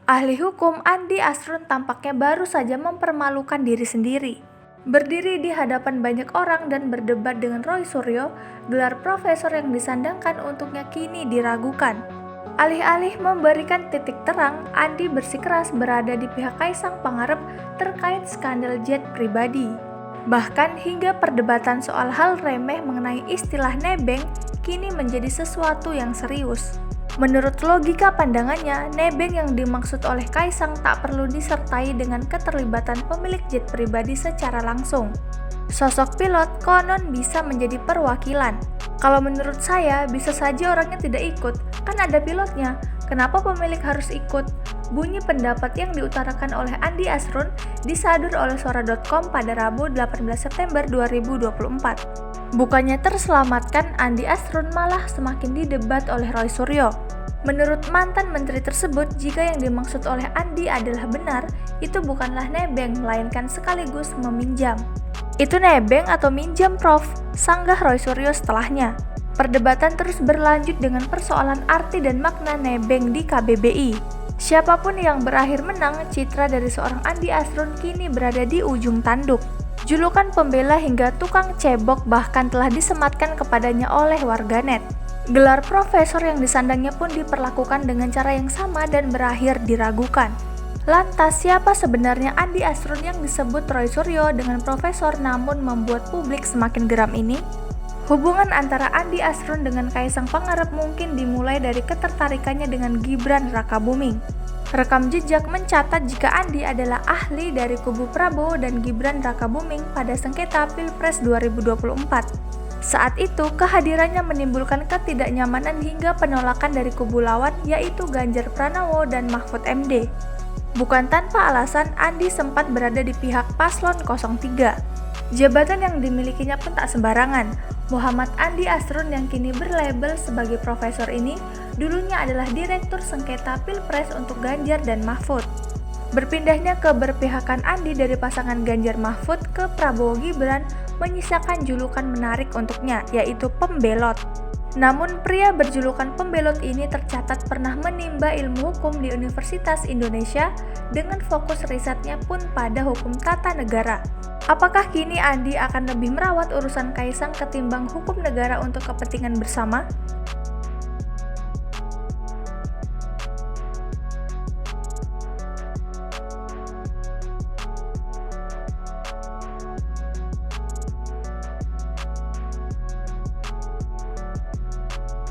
Ahli hukum Andi Asrun tampaknya baru saja mempermalukan diri sendiri. Berdiri di hadapan banyak orang dan berdebat dengan Roy Suryo, gelar profesor yang disandangkan untuknya kini diragukan. Alih-alih memberikan titik terang, Andi bersikeras berada di pihak Kaisang Pangarep terkait skandal jet pribadi. Bahkan hingga perdebatan soal hal remeh mengenai istilah nebeng kini menjadi sesuatu yang serius. Menurut logika pandangannya, nebeng yang dimaksud oleh Kaisang tak perlu disertai dengan keterlibatan pemilik jet pribadi secara langsung. Sosok pilot konon bisa menjadi perwakilan. Kalau menurut saya, bisa saja orangnya tidak ikut, kan ada pilotnya. Kenapa pemilik harus ikut? Bunyi pendapat yang diutarakan oleh Andi Asrun disadur oleh Suara.com pada Rabu 18 September 2024. Bukannya terselamatkan, Andi Asrun malah semakin didebat oleh Roy Suryo. Menurut mantan menteri tersebut, jika yang dimaksud oleh Andi adalah benar, itu bukanlah nebeng, melainkan sekaligus meminjam. Itu nebeng atau minjam, Prof? Sanggah Roy Suryo setelahnya. Perdebatan terus berlanjut dengan persoalan arti dan makna nebeng di KBBI. Siapapun yang berakhir menang, citra dari seorang Andi Asrun kini berada di ujung tanduk. Julukan pembela hingga tukang cebok bahkan telah disematkan kepadanya oleh warganet. Gelar profesor yang disandangnya pun diperlakukan dengan cara yang sama dan berakhir diragukan. Lantas siapa sebenarnya Andi Asrun yang disebut Roy Suryo dengan profesor namun membuat publik semakin geram ini? Hubungan antara Andi Asrun dengan Kaisang Pangarep mungkin dimulai dari ketertarikannya dengan Gibran Rakabuming. Rekam jejak mencatat jika Andi adalah ahli dari kubu Prabowo dan Gibran Rakabuming pada sengketa Pilpres 2024. Saat itu, kehadirannya menimbulkan ketidaknyamanan hingga penolakan dari kubu lawan yaitu Ganjar Pranowo dan Mahfud MD. Bukan tanpa alasan, Andi sempat berada di pihak paslon 03. Jabatan yang dimilikinya pun tak sembarangan. Muhammad Andi Asrun yang kini berlabel sebagai profesor ini, dulunya adalah Direktur Sengketa Pilpres untuk Ganjar dan Mahfud. Berpindahnya keberpihakan Andi dari pasangan Ganjar Mahfud ke Prabowo Gibran menyisakan julukan menarik untuknya, yaitu pembelot. Namun pria berjulukan pembelot ini tercatat pernah menimba ilmu hukum di Universitas Indonesia dengan fokus risetnya pun pada hukum tata negara. Apakah kini Andi akan lebih merawat urusan Kaisang ketimbang hukum negara untuk kepentingan bersama?